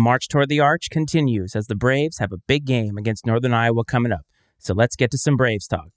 march toward the arch continues as the Braves have a big game against Northern Iowa coming up. So let's get to some Braves talk.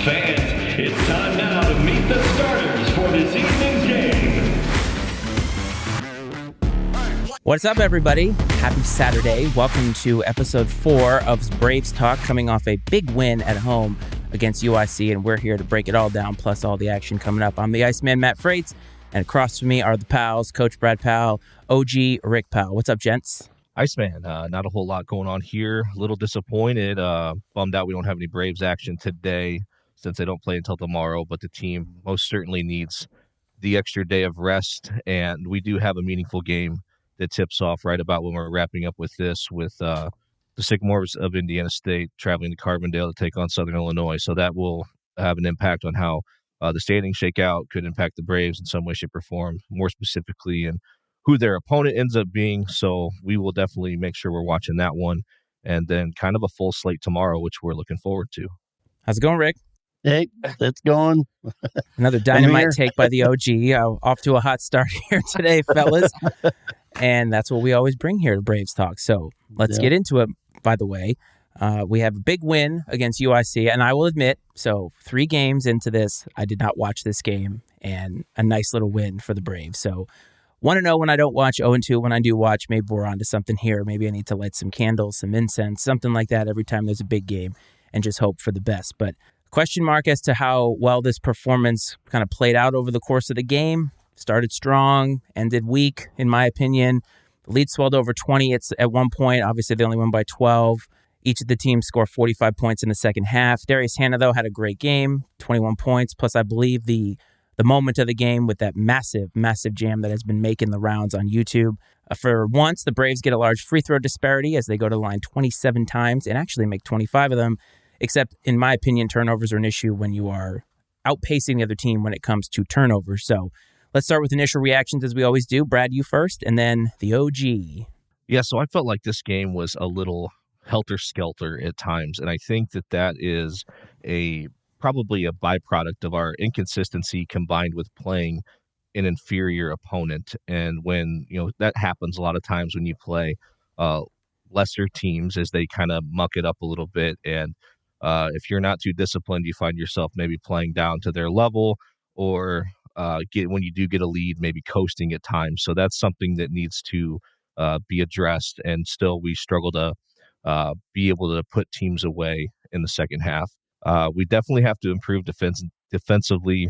Fans, it's time now to meet the starters for this evening's game. What's up, everybody? Happy Saturday. Welcome to episode 4 of Braves Talk, coming off a big win at home against UIC, and we're here to break it all down, plus all the action coming up. I'm the Iceman, Matt Freites, and across from me are the pals, Coach Brad Powell, OG Rick Powell. What's up, gents? Iceman, not a whole lot going on here. A little disappointed. Bummed out we don't have any Braves action today, since they don't play until tomorrow, but the team most certainly needs the extra day of rest, and we do have a meaningful game that tips off right about when we're wrapping up with this, with the Sycamores of Indiana State traveling to Carbondale to take on Southern Illinois, so that will have an impact on how the standings shake out, could impact the Braves in some way, shape, or form, more specifically, and who their opponent ends up being, so we will definitely make sure we're watching that one, and then kind of a full slate tomorrow, which we're looking forward to. How's it going, Rick? Hey, it's going. Another dynamite take by the OG. Off to a hot start here today, fellas. And that's what we always bring here to Braves Talk. So let's get into it. By the way, we have a big win against UIC. And I will admit, so 3 games into this, I did not watch this game. And a nice little win for the Braves. So 1-0 when I don't watch, 0-2 when I do watch. Maybe we're onto something here. Maybe I need to light some candles, some incense, something like that every time there's a big game, and just hope for the best. But question mark as to how well this performance kind of played out over the course of the game. Started strong, ended weak, in my opinion. The lead swelled over 20 at one point. Obviously, they only won by 12. Each of the teams scored 45 points in the second half. Darius Hannah, though, had a great game, 21 points. Plus, I believe the moment of the game with that massive jam that has been making the rounds on YouTube. For once, the Braves get a large free throw disparity as they go to the line 27 times and actually make 25 of them. Except, in my opinion, turnovers are an issue when you are outpacing the other team when it comes to turnovers. So let's start with initial reactions as we always do. Brad, you first, and then the OG. Yeah, so I felt like this game was a little helter-skelter at times, and I think that is probably a byproduct of our inconsistency combined with playing an inferior opponent. And when, that happens a lot of times when you play lesser teams, as they kind of muck it up a little bit, and if you're not too disciplined, you find yourself maybe playing down to their level, or when you do get a lead, maybe coasting at times. So that's something that needs to be addressed. And still, we struggle to be able to put teams away in the second half. We definitely have to improve defensively.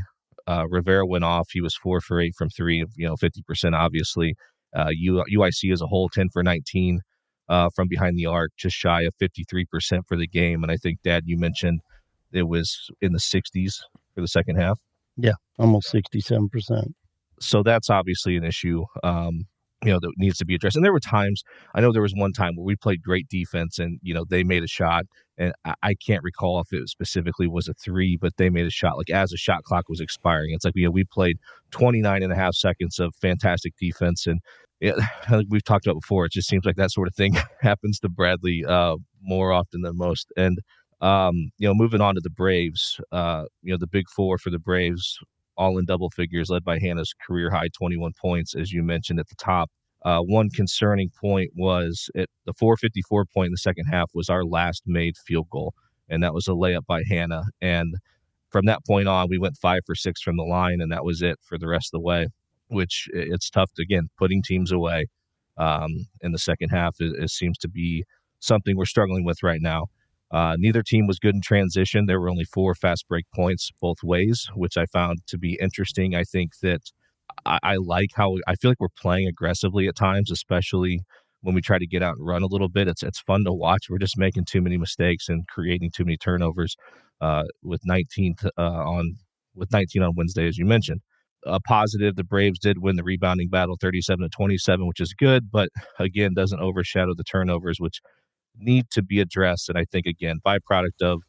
Rivera went off. He was 4 for 8 from 3, 50%, obviously. UIC as a whole, 10 for 19. From behind the arc, just shy of 53% for the game. And I think, Dad, you mentioned it was in the 60s for the second half. Yeah, almost 67%. So that's obviously an issue, that needs to be addressed. And there were times, I know there was one time where we played great defense and, they made a shot. And I can't recall if it specifically was a 3, but they made a shot like as the shot clock was expiring. It's like, we played 29 and a half seconds of fantastic defense. And like we've talked about before, it just seems like that sort of thing happens to Bradley more often than most. And, moving on to the Braves, the big 4 for the Braves, all in double figures, led by Hannah's career high 21 points, as you mentioned at the top. One concerning point was the 454 point in the second half was our last made field goal, and that was a layup by Hannah. And from that point on, we went 5 for 6 from the line, and that was it for the rest of the way, which it's tough to, again, putting teams away in the second half. It seems to be something we're struggling with right now. Neither team was good in transition. There were only 4 fast break points both ways, which I found to be interesting. I think that I like how I feel like we're playing aggressively at times, especially when we try to get out and run a little bit. It's fun to watch. We're just making too many mistakes and creating too many turnovers with 19 on Wednesday, as you mentioned. A positive, the Braves did win the rebounding battle 37-27, which is good, but again, doesn't overshadow the turnovers, which need to be addressed. And I think, again, byproduct of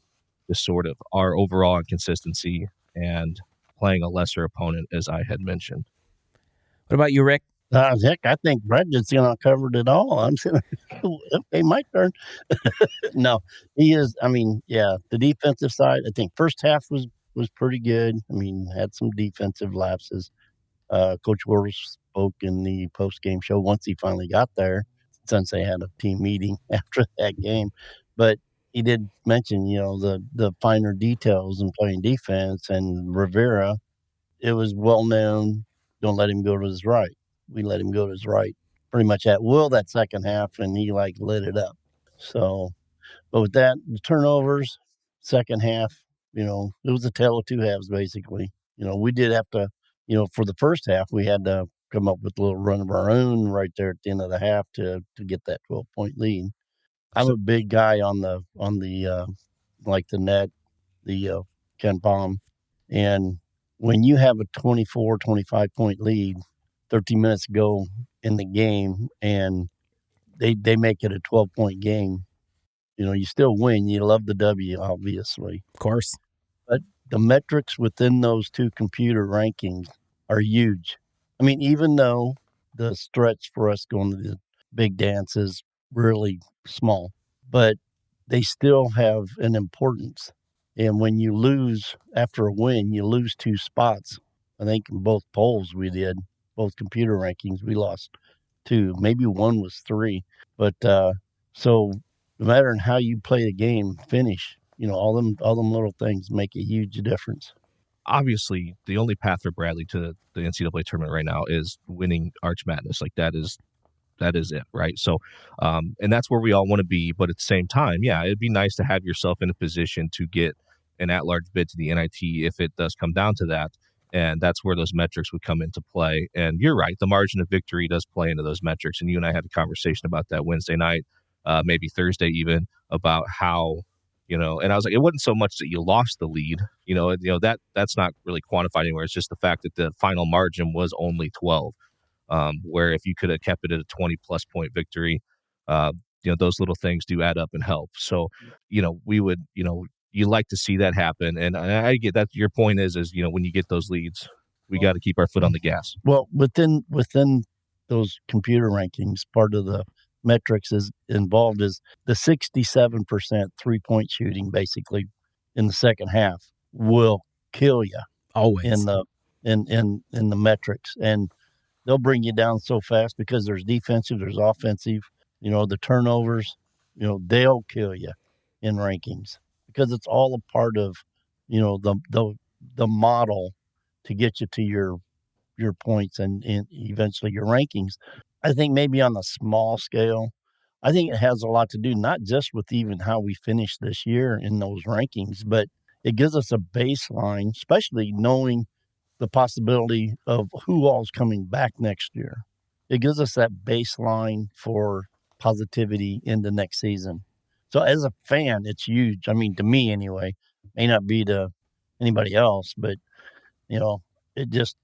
just sort of our overall inconsistency and playing a lesser opponent, as I had mentioned. What about you, Rick? Heck, I think Brett just covered it all. I'm saying, okay, my turn. No, he is. I mean, yeah, the defensive side. I think first half was pretty good. I mean, had some defensive lapses. Coach Worrell spoke in the post game show once he finally got there, since they had a team meeting after that game. But he did mention, the finer details in playing defense, and Rivera. It was well known. Don't let him go to his right. We let him go to his right pretty much at will that second half, and he lit it up. So, but with that, the turnovers, second half, it was a tale of two halves basically. We did have to, for the first half, we had to come up with a little run of our own right there at the end of the half to get that 12-point lead. I'm a big guy on the the net, the Ken Palm, and when you have a 24, 25-point lead, 13 minutes to go in the game, and they make it a 12-point game, you still win. You love the W, obviously. Of course. But the metrics within those two computer rankings are huge. I mean, even though the stretch for us going to the big dance is really small, but they still have an importance. And when you lose after a win, you lose 2 spots. I think in both polls we did, both computer rankings, we lost 2. Maybe one was 3. But so no matter how you play the game, finish, all them little things make a huge difference. Obviously, the only path for Bradley to the NCAA tournament right now is winning Arch Madness. That is it, right? So, and that's where we all want to be. But at the same time, yeah, it'd be nice to have yourself in a position to get an at-large bid to the NIT if it does come down to that. And that's where those metrics would come into play. And you're right, the margin of victory does play into those metrics. And you and I had a conversation about that Wednesday night, maybe Thursday even, about how, and I was like, it wasn't so much that you lost the lead, that's not really quantified anywhere. It's just the fact that the final margin was only 12. Where if you could have kept it at a 20-plus point victory, those little things do add up and help. So, we would, you like to see that happen. And I get that. Your point is, when you get those leads, we got to keep our foot on the gas. Well, within those computer rankings, part of the metrics is involved is the 67% 3-point shooting, basically in the second half, will kill you always in the metrics. And they'll bring you down so fast because there's defensive, there's offensive, the turnovers, they'll kill you in rankings because it's all a part of, the model to get you to your points and eventually your rankings. I think maybe on a small scale, I think it has a lot to do, not just with even how we finish this year in those rankings, but it gives us a baseline, especially knowing the possibility of who all's coming back next year. It gives us that baseline for positivity in the next season. So as a fan, it's huge. I mean, to me anyway, may not be to anybody else, but it just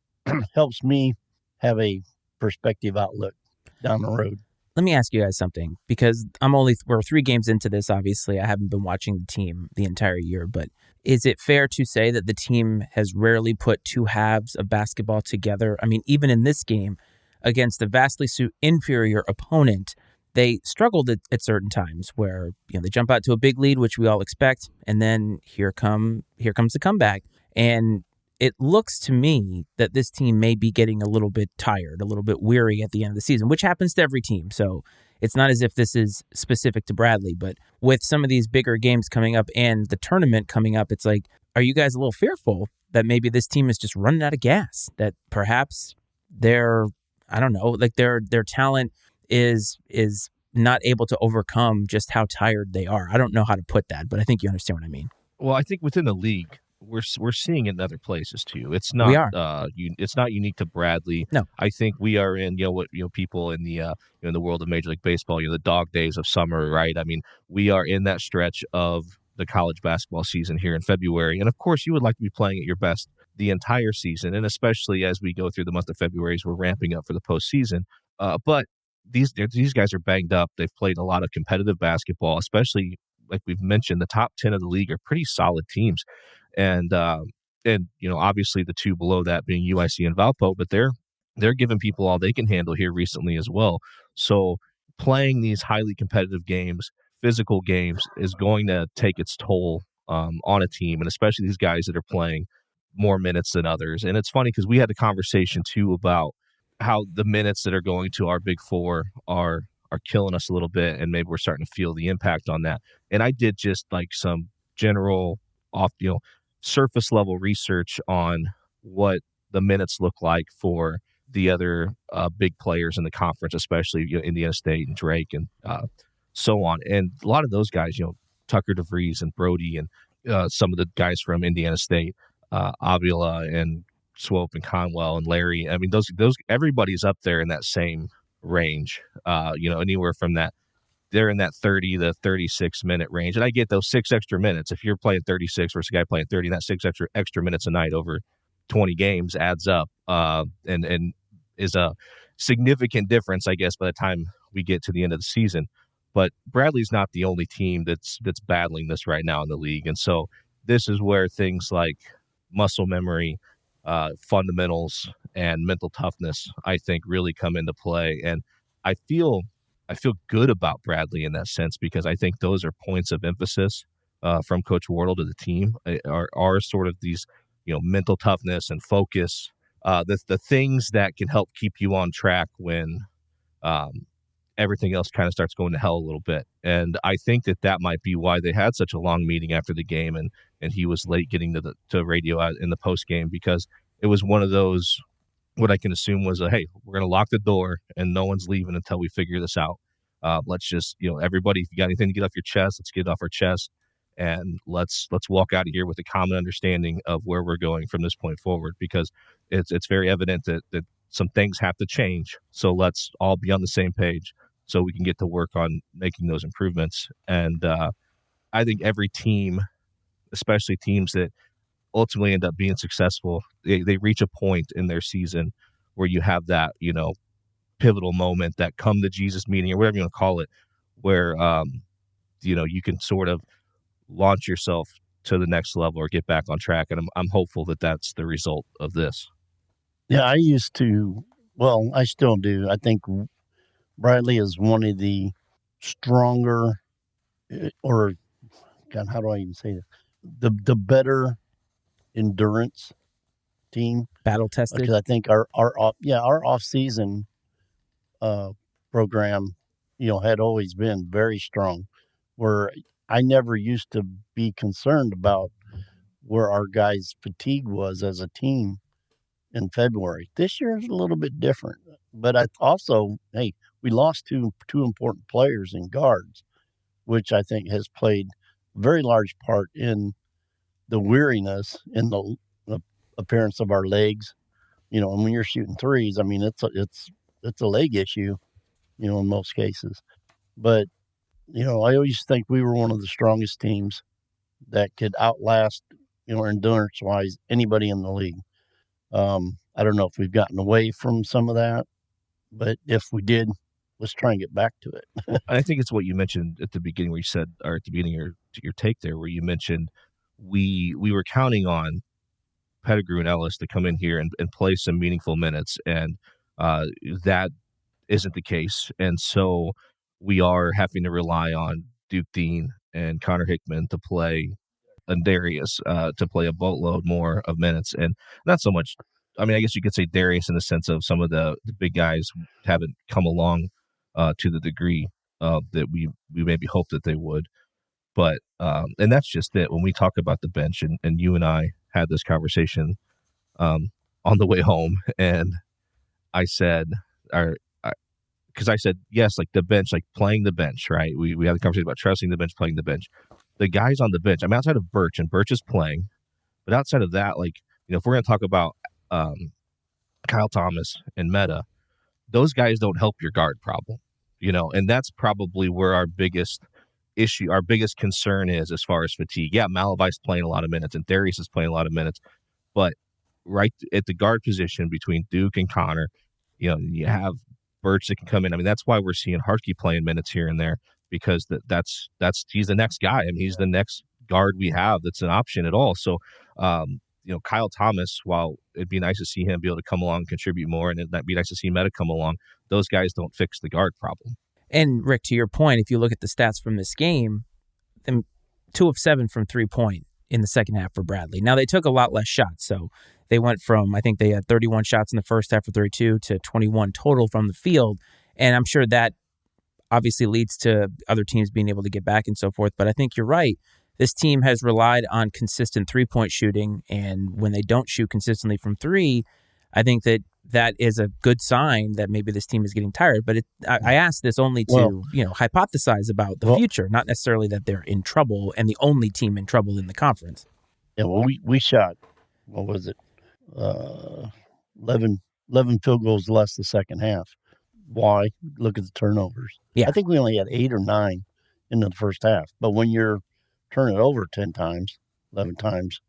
helps me have a perspective outlook down the road. Let me ask you guys something, because we're 3 games into this. Obviously, I haven't been watching the team the entire year, but is it fair to say that the team has rarely put 2 halves of basketball together? I mean, even in this game against a vastly inferior opponent, they struggled at certain times where, they jump out to a big lead, which we all expect, and then here comes the comeback. And it looks to me that this team may be getting a little bit tired, a little bit weary at the end of the season, which happens to every team. So it's not as if this is specific to Bradley, but with some of these bigger games coming up and the tournament coming up, it's like, are you guys a little fearful that maybe this team is just running out of gas, that perhaps their talent is not able to overcome just how tired they are? I don't know how to put that, but I think you understand what I mean. Well, I think within the league, we're seeing it in other places too. It's not it's not unique to Bradley. No, I think we are in people in the in the world of Major League Baseball, the dog days of summer, right? I mean, we are in that stretch of the college basketball season here in February, and of course, you would like to be playing at your best the entire season, and especially as we go through the month of February, as we're ramping up for the postseason. But these guys are banged up. They've played a lot of competitive basketball, especially like we've mentioned, the top 10 of the league are pretty solid teams. And obviously the two below that being UIC and Valpo, but they're giving people all they can handle here recently as well. So playing these highly competitive games, physical games, is going to take its toll on a team, and especially these guys that are playing more minutes than others. And it's funny because we had a conversation too about how the minutes that are going to our big four are killing us a little bit, and maybe we're starting to feel the impact on that. And I did just like some general surface level research on what the minutes look like for the other big players in the conference, especially Indiana State and Drake and so on. And a lot of those guys, Tucker DeVries and Brody and some of the guys from Indiana State, Avila and Swope and Conwell and Larry. I mean, those everybody's up there in that same range. Anywhere from that, they're in that 30 to 36 minute range. And I get those 6 extra minutes. If you're playing 36 versus a guy playing 30, that 6 extra minutes a night over 20 games adds up and is a significant difference, I guess, by the time we get to the end of the season. But Bradley's not the only team that's battling this right now in the league. And so this is where things like muscle memory, fundamentals, and mental toughness, I think, really come into play. And I feel good about Bradley in that sense, because I think those are points of emphasis from Coach Wardle to the team are sort of these, mental toughness and focus, the things that can help keep you on track when everything else kind of starts going to hell a little bit. And I think that might be why they had such a long meeting after the game, and he was late getting to radio in the post game, because it was one of those, what I can assume was hey, we're going to lock the door and no one's leaving until we figure this out. Let's just, everybody, if you got anything to get off your chest, let's get it off our chest, and let's walk out of here with a common understanding of where we're going from this point forward, because it's very evident that some things have to change. So let's all be on the same page so we can get to work on making those improvements. And I think every team, especially teams that ultimately end up being successful, they reach a point in their season where you have that, pivotal moment, that come to Jesus meeting, or whatever you want to call it, where, you can sort of launch yourself to the next level or get back on track. And I'm hopeful that that's the result of this. Yeah, I still do. I think Bradley is one of the stronger, or God, how do I even say that? The better endurance team, battle tested. Because I think our off season program, had always been very strong. Where I never used to be concerned about where our guys' fatigue was as a team in February. This year is a little bit different, but I also, we lost two important players in guards, which I think has played a very large part in the weariness in the appearance of our legs. And when you're shooting threes, I mean, it's a leg issue, in most cases. But, I always think we were one of the strongest teams that could outlast, endurance-wise, anybody in the league. I don't know if we've gotten away from some of that, but if we did, let's try and get back to it. I think it's what you mentioned at the beginning, where you said, or at the beginning of your take there, where you mentioned we were counting on Pettigrew and Ellis to come in here and play some meaningful minutes, and that isn't the case. And so we are having to rely on Duke Dean and Connor Hickman to play, and Darius to play a boatload more of minutes. And not so much, I mean, I guess you could say Darius in the sense of some of the big guys haven't come along to the degree that we maybe hoped that they would. But and that's just it. When we talk about the bench, and you and I had this conversation on the way home, and I said, because I said, yes, like the bench, like playing the bench, right? We had a conversation about trusting the bench, playing the bench. The guys on the bench, I'm outside of Birch, and Birch is playing, but outside of that, like, if we're going to talk about Kyle Thomas and Meta, those guys don't help your guard problem, and that's probably where our biggest issue, our biggest concern is as far as fatigue. Yeah, Malavai's playing a lot of minutes, and Darius is playing a lot of minutes, but right at the guard position between Duke and Connor, you have Birch that can come in. I mean, that's why we're seeing Hartke playing minutes here and there, because that's he's the next guy. I mean, he's the next guard we have that's an option at all. So, Kyle Thomas, while it'd be nice to see him be able to come along and contribute more, and it'd be nice to see Meta come along, those guys don't fix the guard problem. And Rick, to your point, if you look at the stats from this game, then 2 of 7 from 3-point in the second half for Bradley. Now, they took a lot less shots, so they went from, I think they had 31 shots in the first half for 32 to 21 total from the field, and I'm sure that obviously leads to other teams being able to get back and so forth, but I think you're right. This team has relied on consistent 3-point shooting, and when they don't shoot consistently from 3, I think that is a good sign that maybe this team is getting tired. But I asked this only to hypothesize about the future, not necessarily that they're in trouble and the only team in trouble in the conference. Yeah, well, we shot, what was it, 11 field goals less the second half. Why? Look at the turnovers. Yeah. I think we only had 8 or 9 in the first half. But when you're turning it over 10 times, 11 times,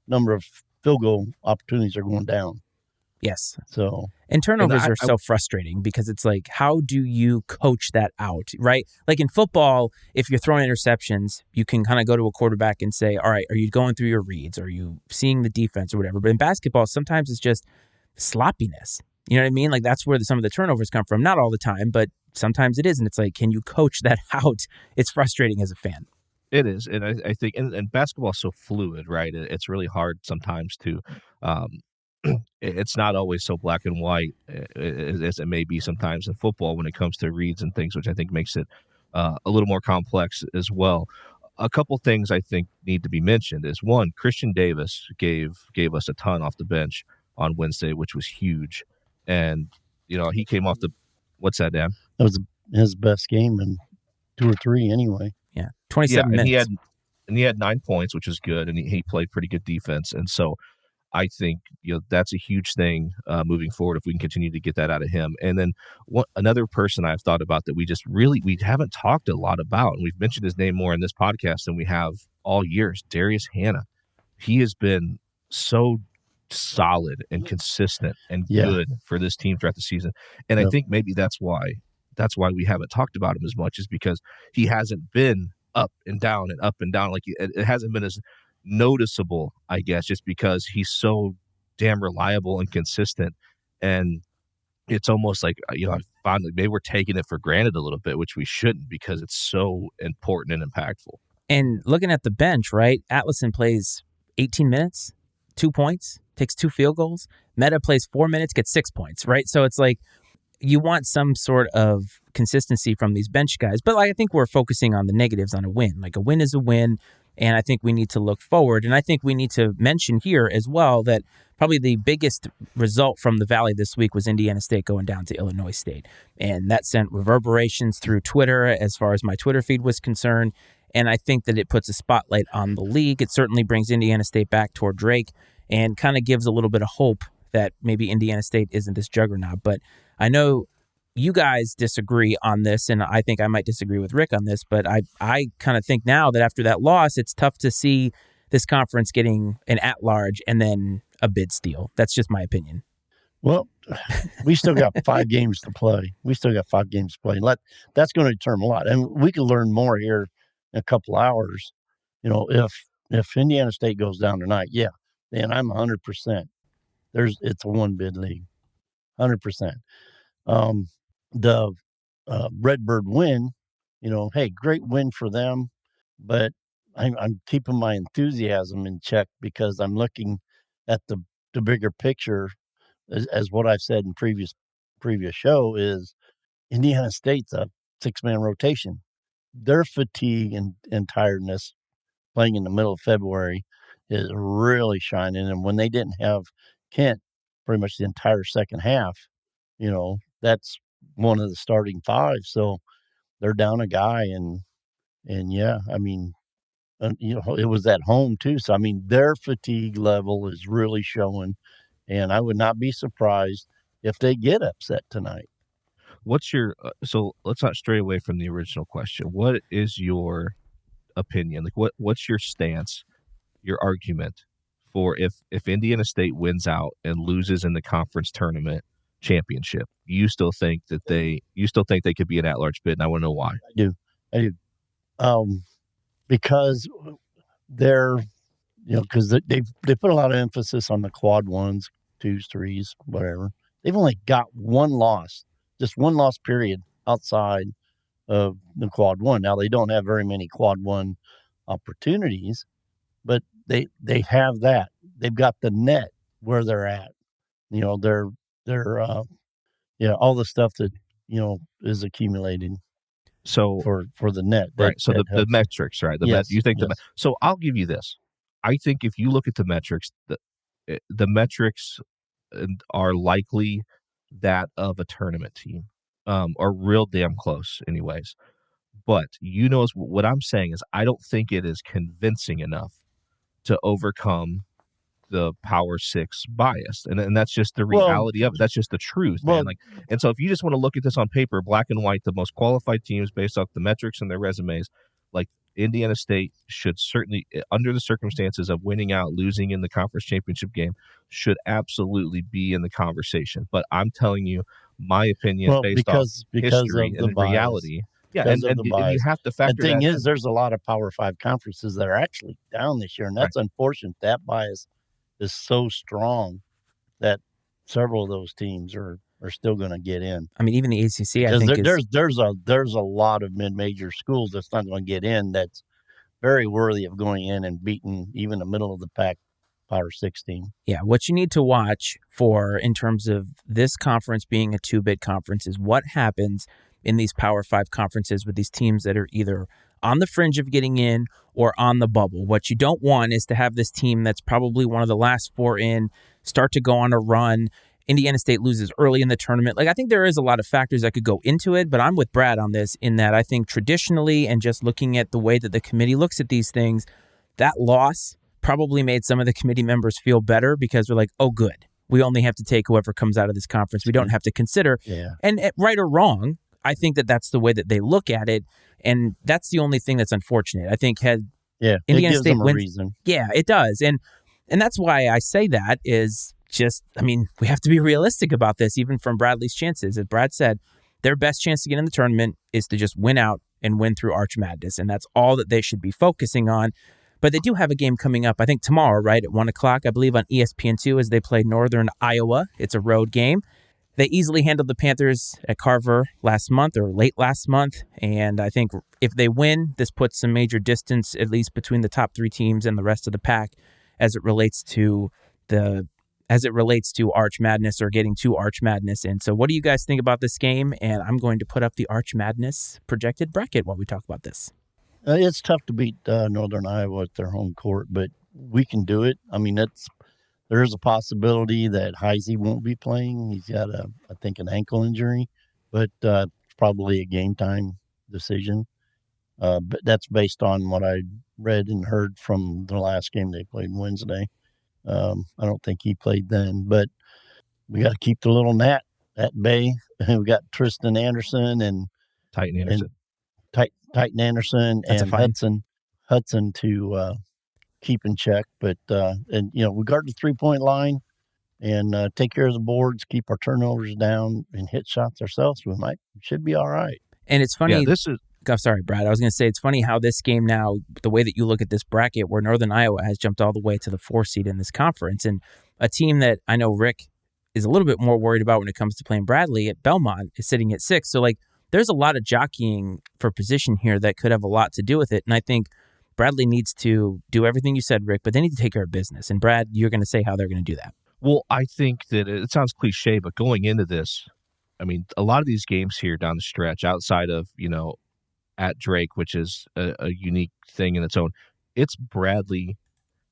number of field goal opportunities are going down. Yes. So, and turnovers are so frustrating because it's like, how do you coach that out, right? Like in football, if you're throwing interceptions, you can kind of go to a quarterback and say, all right, are you going through your reads? Are you seeing the defense or whatever? But in basketball, sometimes it's just sloppiness. You know what I mean? Like that's where some of the turnovers come from. Not all the time, but sometimes it is. And it's like, can you coach that out? It's frustrating as a fan. It is. And I think, and basketball is so fluid, right? It's really hard sometimes to, it's not always so black and white as it may be sometimes in football when it comes to reads and things, which I think makes it a little more complex as well. A couple things I think need to be mentioned is, one, Christian Davis gave us a ton off the bench on Wednesday, which was huge. And, he came off what's that, Dan? That was his best game in 2 or 3 anyway. Yeah, 27 minutes. And he had 9 points, which is good, and he played pretty good defense. And so I think that's a huge thing moving forward if we can continue to get that out of him. And then another person I've thought about that we haven't talked a lot about, and we've mentioned his name more in this podcast than we have all year, is Darius Hannah. He has been so solid and consistent and good for this team throughout the season. And I think maybe that's why we haven't talked about him as much, is because he hasn't been up and down and up and down. Like it hasn't been as noticeable, I guess, just because he's so damn reliable and consistent. And it's almost like, I find like maybe we're taking it for granted a little bit, which we shouldn't, because it's so important and impactful. And looking at the bench, right? Atlason plays 18 minutes, 2 points, takes 2 field goals. Meta plays 4 minutes, gets 6 points, right? So it's like you want some sort of consistency from these bench guys. But I think we're focusing on the negatives on a win. Like a win is a win. And I think we need to look forward. And I think we need to mention here as well that probably the biggest result from the Valley this week was Indiana State going down to Illinois State. And that sent reverberations through Twitter as far as my Twitter feed was concerned. And I think that it puts a spotlight on the league. It certainly brings Indiana State back toward Drake and kind of gives a little bit of hope that maybe Indiana State isn't this juggernaut. But I know you guys disagree on this, and I think I might disagree with Rick on this, but I kind of think now that after that loss, it's tough to see this conference getting an at-large and then a bid steal. That's just my opinion. Well, we still got 5 games to play. That's going to determine a lot. And we can learn more here in a couple hours. If Indiana State goes down tonight, then I'm 100%. It's a one-bid league, 100%. The Redbird win, hey, great win for them, but I'm keeping my enthusiasm in check because I'm looking at the bigger picture, as what I've said in previous show is Indiana State's a 6-man rotation. Their fatigue and tiredness playing in the middle of February is really shining, and when they didn't have Kent pretty much the entire second half, that's one of the starting 5. So they're down a guy and I mean, it was at home too. So, I mean, their fatigue level is really showing, and I would not be surprised if they get upset tonight. What's your, so let's not stray away from the original question. What is your opinion? Like what's your stance, your argument for if Indiana State wins out and loses in the conference tournament, championship. You still think they could be an at-large bid, and I want to know why. I do. Because they're, because they put a lot of emphasis on the quad 1s, 2s, 3s, whatever. They've only got one loss, just one loss period outside of the quad 1. Now they don't have very many quad 1 opportunities, but they have that. They've got the net where they're at. They're all the stuff that is accumulating. So for the net, right? So the metrics, right? You think yes. So I'll give you this. I think if you look at the metrics, the metrics are likely that of a tournament team, or real damn close, anyways. But what I'm saying is, I don't think it is convincing enough to overcome the Power 6 bias, and that's just the reality of it. That's just the truth, man. And so if you just want to look at this on paper, black and white, the most qualified teams based off the metrics and their resumes, like Indiana State should certainly, under the circumstances of winning out, losing in the conference championship game, should absolutely be in the conversation. But I'm telling you, my opinion based off history and reality. Yeah, and you have to factor. The thing is, there's a lot of Power 5 conferences that are actually down this year, and that's unfortunate. That bias is so strong that several of those teams are still going to get in. I mean, even the ACC, I think there's a lot of mid-major schools that's not going to get in. That's very worthy of going in and beating even the middle of the pack Power 6 team. Yeah, what you need to watch for in terms of this conference being a 2-bid conference is what happens in these Power 5 conferences with these teams that are either on the fringe of getting in or on the bubble. What you don't want is to have this team that's probably one of the last 4 in start to go on a run. Indiana State loses early in the tournament. I think there is a lot of factors that could go into it, but I'm with Brad on this in that I think traditionally, and just looking at the way that the committee looks at these things, that loss probably made some of the committee members feel better because they're like, oh, good. We only have to take whoever comes out of this conference. We don't have to consider. Yeah. And right or wrong, I think that that's the way that they look at it, and that's the only thing that's unfortunate. I think had Indiana State wins, reason. Yeah, it does, and that's why I say that is just. I mean, we have to be realistic about this, even from Bradley's chances. As Brad said, their best chance to get in the tournament is to just win out and win through Arch Madness, and that's all that they should be focusing on. But they do have a game coming up, I think tomorrow, right at 1:00, I believe, on ESPN2 as they play Northern Iowa. It's a road game. They easily handled the Panthers at Carver last month or late last month, and I think if they win, this puts some major distance, at least between the top 3 teams and the rest of the pack, as it relates to Arch Madness or getting to Arch Madness. And so, what do you guys think about this game? And I'm going to put up the Arch Madness projected bracket while we talk about this. It's tough to beat Northern Iowa at their home court, but we can do it. I mean, there is a possibility that Heisey won't be playing. He's got, I think, an ankle injury, but it's probably a game time decision. But that's based on what I read and heard from the last game they played Wednesday. I don't think he played then, but we got to keep the little gnat at bay. We got Tristan Anderson and Titan Anderson. Titan Anderson and Hudson to keep in check, but we guard the 3-point line and take care of the boards, keep our turnovers down, and hit shots ourselves. Should be all right. And it's funny. Sorry, Brad. I was going to say it's funny how this game now, the way that you look at this bracket, where Northern Iowa has jumped all the way to the 4 seed in this conference, and a team that I know Rick is a little bit more worried about when it comes to playing Bradley at Belmont is sitting at 6. So there's a lot of jockeying for position here that could have a lot to do with it, and I think Bradley needs to do everything you said, Rick, but they need to take care of business. And Brad, you're going to say how they're going to do that. Well, I think that it sounds cliche, but going into this, I mean, a lot of these games here down the stretch, outside of, at Drake, which is a unique thing in its own, it's Bradley.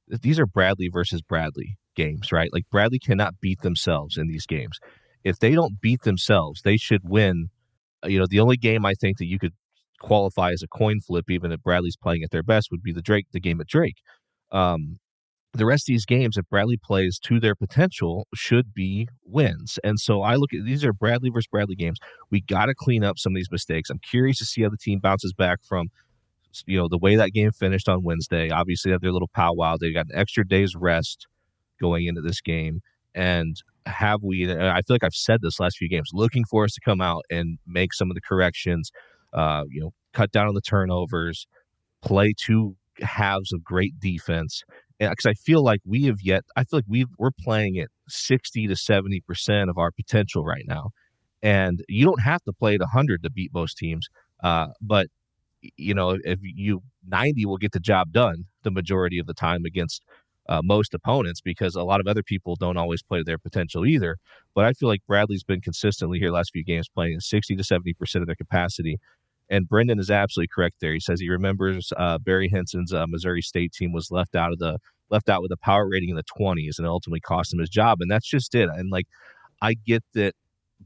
These are Bradley versus Bradley games, right? Like Bradley cannot beat themselves in these games. If they don't beat themselves, they should win. The only game I think that you could qualify as a coin flip, even if Bradley's playing at their best, would be the game at Drake. The rest of these games, if Bradley plays to their potential, should be wins. And so I look at these are Bradley versus Bradley games. We got to clean up some of these mistakes. I'm curious to see how the team bounces back from, the way that game finished on Wednesday. Obviously, they have their little powwow. They got an extra day's rest going into this game, and have we, and I feel like I've said this last few games, looking for us to come out and make some of the corrections, cut down on the turnovers, play 2 halves of great defense. Because I feel like we're playing at 60 to 70% of our potential right now. And you don't have to play at 100 to beat most teams. But if 90 will get the job done the majority of the time against most opponents, because a lot of other people don't always play to their potential either. But I feel like Bradley's been consistently here last few games playing at 60 to 70% of their capacity. And Brendan is absolutely correct there. He says he remembers Barry Henson's Missouri State team was left out with a power rating in the 20s, and it ultimately cost him his job. And that's just it. And I get that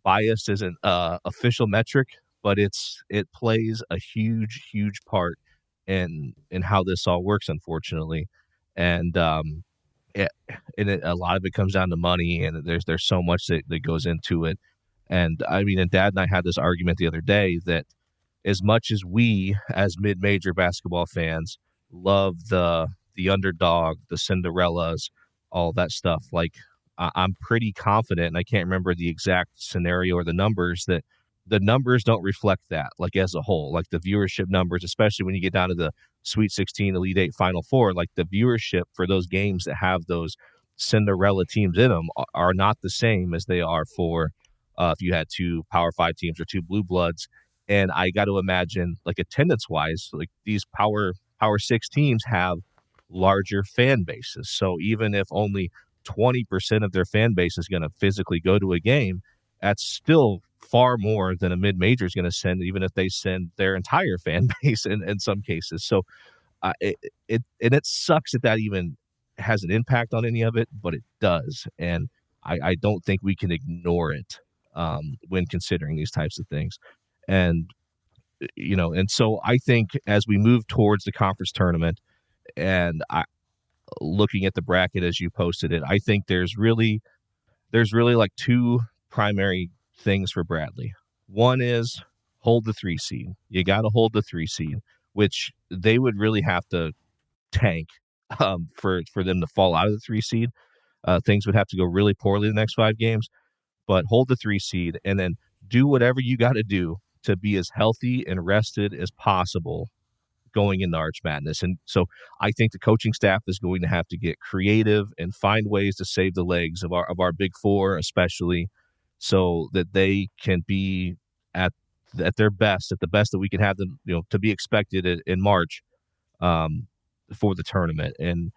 bias isn't official metric, but it plays a huge part in how this all works, unfortunately. And a lot of it comes down to money, and there's so much that goes into it. And I mean, and Dad and I had this argument the other day that as much as we, as mid-major basketball fans, love the underdog, the Cinderellas, all that stuff, I'm pretty confident, and I can't remember the exact scenario or the numbers, that the numbers don't reflect that, as a whole, the viewership numbers, especially when you get down to the Sweet 16, Elite 8, Final Four, the viewership for those games that have those Cinderella teams in them are not the same as they are for if you had 2 Power 5 teams or 2 Blue Bloods. And I got to imagine, attendance-wise, these Power 6 teams have larger fan bases. So even if only 20% of their fan base is going to physically go to a game, that's still far more than a mid-major is going to send, even if they send their entire fan base in some cases. So it sucks that even has an impact on any of it, but it does. And I don't think we can ignore it when considering these types of things. And so I think as we move towards the conference tournament, and looking at the bracket as you posted it, I think there's really 2 primary things for Bradley. One is hold the 3 seed. You got to hold the 3 seed, which they would really have to tank for them to fall out of the 3 seed. Things would have to go really poorly the next 5 games, but hold the 3 seed and then do whatever you got to do to be as healthy and rested as possible going into Arch Madness. And so I think the coaching staff is going to have to get creative and find ways to save the legs of our Big Four, especially, so that they can be at their best, at the best that we can have them, to be expected in March for the tournament. And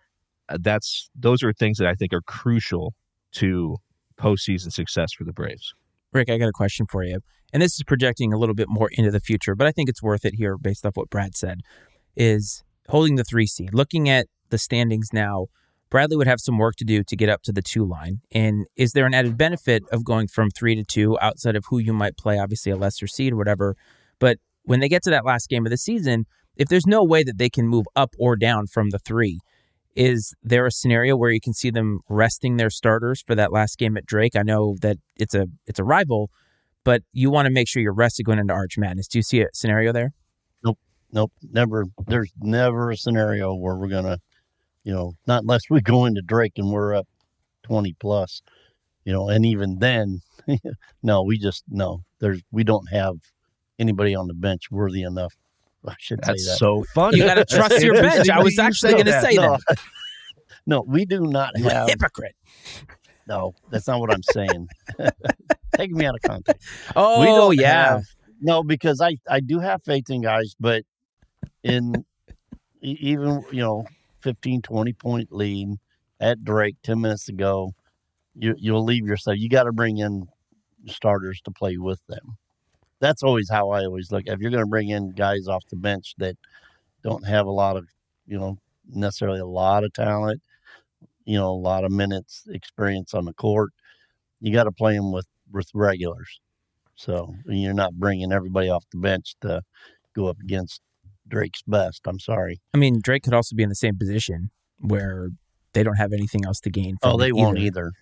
those are things that I think are crucial to postseason success for the Braves. Rick, I got a question for you. And this is projecting a little bit more into the future, but I think it's worth it here based off what Brad said, is holding the 3 seed. Looking at the standings now, Bradley would have some work to do to get up to the 2 line. And is there an added benefit of going from 3 to 2 outside of who you might play, obviously a lesser seed or whatever? But when they get to that last game of the season, if there's no way that they can move up or down from the 3, is there a scenario where you can see them resting their starters for that last game at Drake? I know that it's a rival, but you want to make sure you're rested going into Arch Madness. Do you see a scenario there? Nope, never. There's never a scenario where we're going to, not unless we go into Drake and we're up 20 plus, and even then, no, we don't have anybody on the bench worthy enough. I should say that. That's so funny. You got to trust your bench. I was actually going to say that. No, we do not have. Hypocrite. No, that's not what I'm saying. Taking me out of context. Oh, yeah. No, because I do have faith in guys, but in even, 15, 20-point lead at Drake 10 minutes ago, you'll leave yourself. You got to bring in starters to play with them. That's always how I always look. If you're going to bring in guys off the bench that don't have a lot of, necessarily a lot of talent, a lot of minutes experience on the court, you got to play them with regulars. So you're not bringing everybody off the bench to go up against Drake's best. I'm sorry. I mean, Drake could also be in the same position where they don't have anything else to gain. They won't either.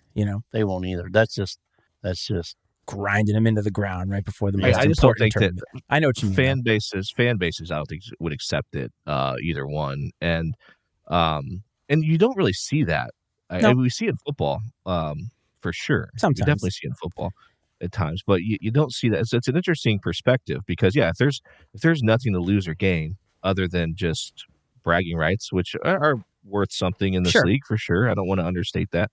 They won't either. That's just grinding them into the ground right before the most I just don't think tournament. that I know what you mean. Fan bases, I don't think would accept it, either one. And you don't really see that. No. We see it in football. for sure. Sometimes. You definitely see it in football at times, but you don't see that. It's an interesting perspective because, if there's nothing to lose or gain other than just bragging rights, which are worth something in this league for sure. I don't want to understate that.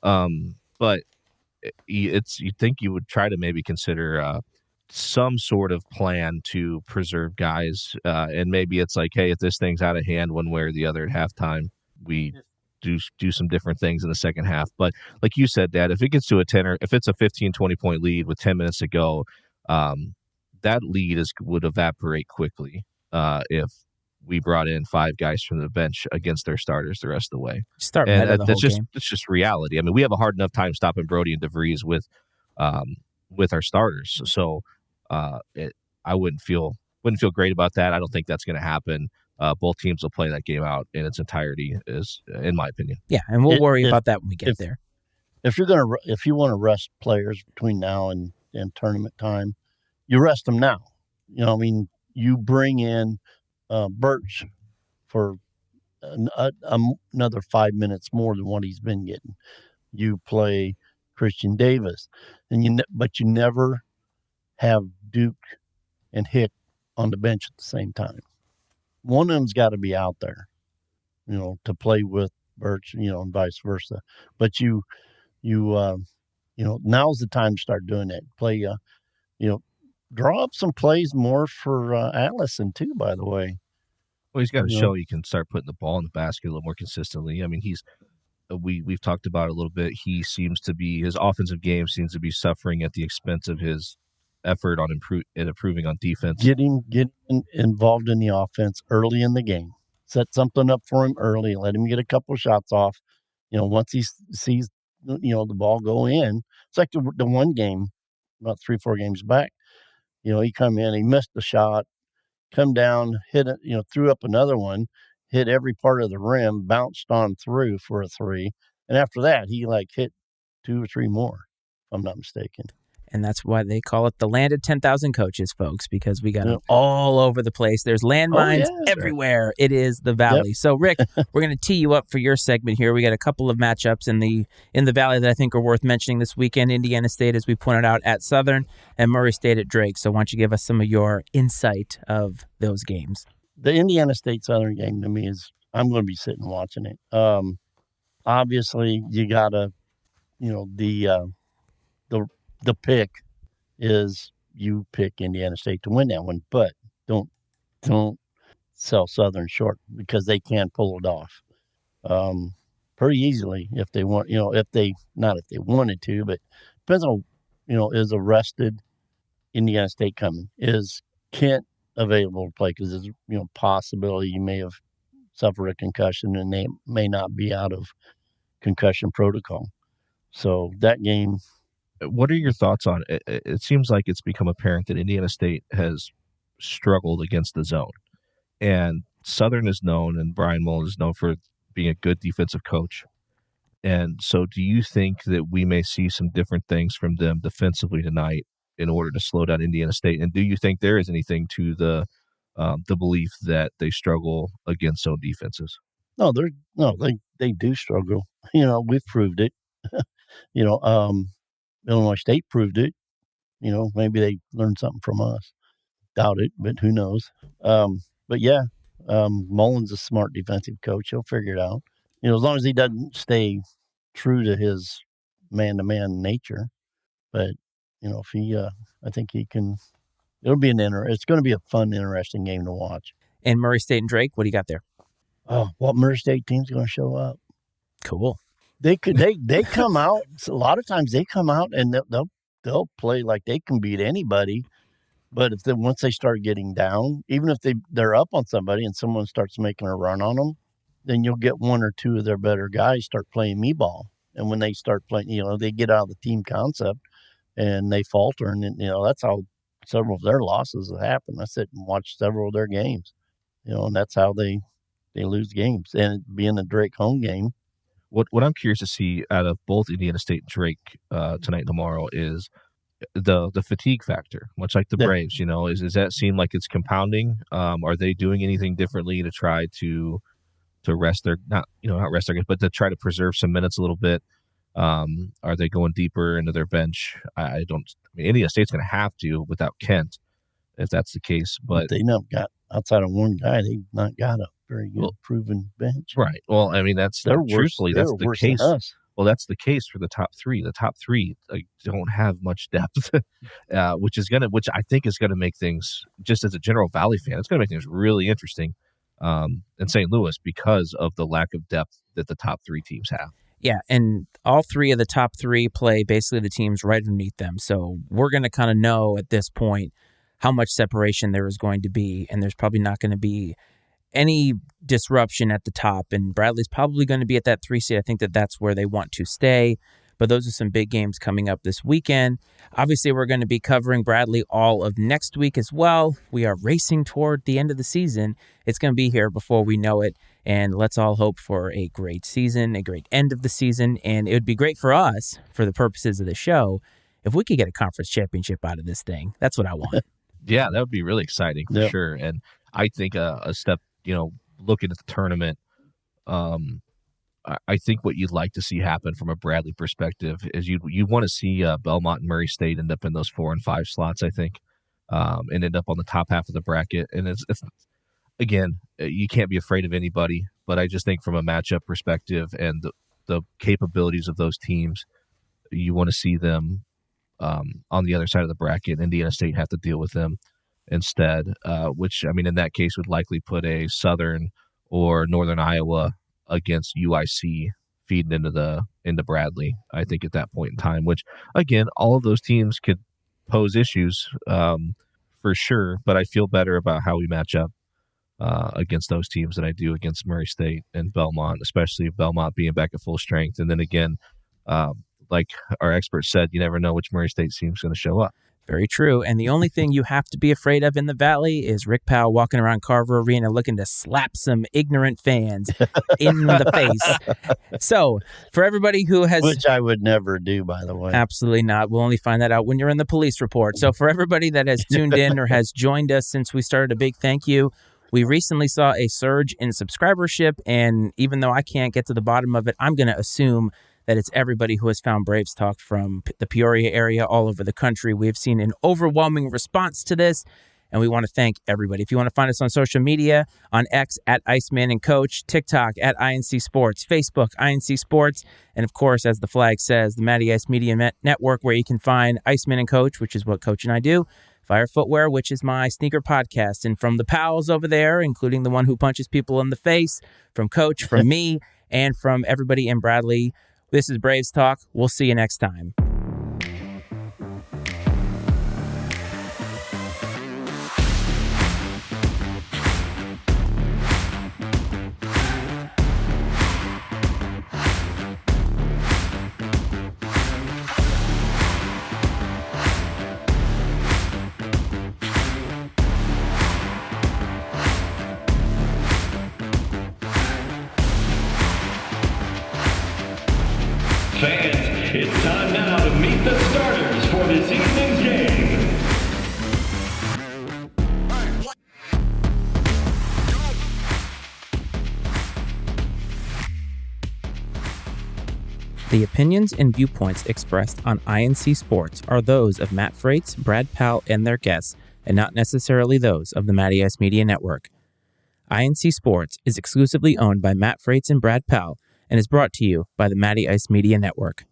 But you think you would try to maybe consider some sort of plan to preserve guys, and maybe it's like, hey, if this thing's out of hand one way or the other at halftime, we do some different things in the second half. But like you said, Dad, if it gets to a 10 or if it's a 15-20 point lead with 10 minutes to go, that lead would evaporate quickly if we brought in 5 guys from the bench against their starters the rest of the way. It's just reality. I mean, we have a hard enough time stopping Brody and DeVries with our starters. So I wouldn't feel great about that. I don't think that's going to happen. Both teams will play that game out in its entirety, in my opinion. Yeah, and we'll worry about that when we get there. If you want to rest players between now and tournament time, you rest them now. You bring in Birch for another 5 minutes more than what he's been getting. You play Christian Davis, but you never have Duke and Hick on the bench at the same time. One of them's got to be out there, to play with Birch, and vice versa. But now's the time to start doing that. Play, draw up some plays more for Allison too, by the way. Well, he's got to show he can start putting the ball in the basket a little more consistently. I mean, we've talked about it a little bit. His offensive game seems to be suffering at the expense of his effort on improving on defense. Getting involved in the offense early in the game. Set something up for him early. Let him get a couple of shots off. Once he sees the ball go in. It's like the one game about 3-4 games back. He come in, he missed the shot, come down, hit it, threw up another one, hit every part of the rim, bounced on through for a 3. And after that, he hit 2 or 3 more, if I'm not mistaken. And that's why they call it the land of 10,000 coaches, folks, because we got them all over the place. There's landmines everywhere. It is the Valley. So, Rick, we're going to tee you up for your segment here. We got a couple of matchups in the Valley that I think are worth mentioning this weekend. Indiana State, as we pointed out, at Southern, and Murray State at Drake. So why don't you give us some of your insight of those games? The Indiana State-Southern game to me is I'm going to be sitting watching it. Obviously, you got to, the pick is you pick Indiana State to win that one, but don't sell Southern short because they can pull it off pretty easily if they want. If they wanted to, but depends on is a rested Indiana State coming? Is Kent available to play? Because there's possibility you may have suffered a concussion and they may not be out of concussion protocol. So that game. What are your thoughts on it? It seems like it's become apparent that Indiana State has struggled against the zone. And Southern is known, and Brian Mullen is known for being a good defensive coach. And so do you think that we may see some different things from them defensively tonight in order to slow down Indiana State? And do you think there is anything to the belief that they struggle against zone defenses? No, they do struggle. We've proved it. Illinois State proved it. Maybe they learned something from us. Doubt it, but who knows? But yeah, Mullen's a smart defensive coach. He'll figure it out. As long as he doesn't stay true to his man-to-man nature. But if he, I think he can. It'll be it's going to be a fun, interesting game to watch. And Murray State and Drake, what do you got there? Oh, what Murray State team's going to show up? Cool. They come out. A lot of times they come out and they'll play like they can beat anybody. But once they start getting down, even if they're up on somebody and someone starts making a run on them, then you'll get 1 or 2 of their better guys start playing me-ball. And when they start playing, they get out of the team concept and they falter. And that's how several of their losses have happened. I sit and watch several of their games, and that's how they lose games. And being a Drake home game. What I'm curious to see out of both Indiana State and Drake tonight and tomorrow is the fatigue factor, much like the Braves. Does that seem like it's compounding? Are they doing anything differently to try to rest their not rest their guys, but to try to preserve some minutes a little bit? Are they going deeper into their bench? I don't. I mean, Indiana State's going to have to without Kent, if that's the case. But they not got outside of one guy. They've not got a very good proven bench. Right. Well, I mean, that's truthfully that's the case. Well, that's the case for the top three. The top three don't have much depth, which I think is gonna make things, just as a general Valley fan, it's gonna make things really interesting in St. Louis because of the lack of depth that the top three teams have. Yeah, and all three of the top three play basically the teams right underneath them. So we're going to kind of know at this point how much separation there is going to be, and there's probably not going to be any disruption at the top. And Bradley's probably going to be at that 3 seed. I think that's where they want to stay. But those are some big games coming up this weekend. Obviously, we're going to be covering Bradley all of next week as well. We are racing toward the end of the season. It's going to be here before we know it. And let's all hope for a great season, a great end of the season. And it would be great for us, for the purposes of the show, if we could get a conference championship out of this thing. That's what I want. Yeah, that would be really exciting for sure. And I think a step, looking at the tournament, I think what you'd like to see happen from a Bradley perspective is you want to see Belmont and Murray State end up in those 4 and 5 slots, I think, and end up on the top half of the bracket. And it's again, you can't be afraid of anybody, but I just think from a matchup perspective and the capabilities of those teams, you want to see them on the other side of the bracket. Indiana State have to deal with them instead, which, I mean, in that case would likely put a Southern or Northern Iowa against UIC feeding into Bradley, I think, at that point in time, which, again, all of those teams could pose issues for sure, but I feel better about how we match up against those teams than I do against Murray State and Belmont, especially Belmont being back at full strength. And then again, like our expert said, you never know which Murray State team is going to show up. Very true. And the only thing you have to be afraid of in the Valley is Rick Powell walking around Carver Arena looking to slap some ignorant fans in the face. So for everybody who has... Which I would never do, by the way. Absolutely not. We'll only find that out when you're in the police report. So for everybody that has tuned in or has joined us since we started, a big thank you. We recently saw a surge in subscribership, and even though I can't get to the bottom of it, I'm going to assume that it's everybody who has found Braves Talk from the Peoria area all over the country. We have seen an overwhelming response to this, and we want to thank everybody. If you want to find us on social media, on X at Iceman and Coach, TikTok at I&C Sports, Facebook, I&C Sports, and of course, as the flag says, the Matty Ice Media Network, where you can find Iceman and Coach, which is what Coach and I do, Fire Footwear, which is my sneaker podcast. And from the pals over there, including the one who punches people in the face, from Coach, from me, and from everybody in Bradley, this is Braves Talk. We'll see you next time. Fans, it's time now to meet the starters for this evening's game. The opinions and viewpoints expressed on I&C Sports are those of Matt Freitz, Brad Powell, and their guests, and not necessarily those of the Matty Ice Media Network. I&C Sports is exclusively owned by Matt Freitz and Brad Powell, and is brought to you by the Matty Ice Media Network.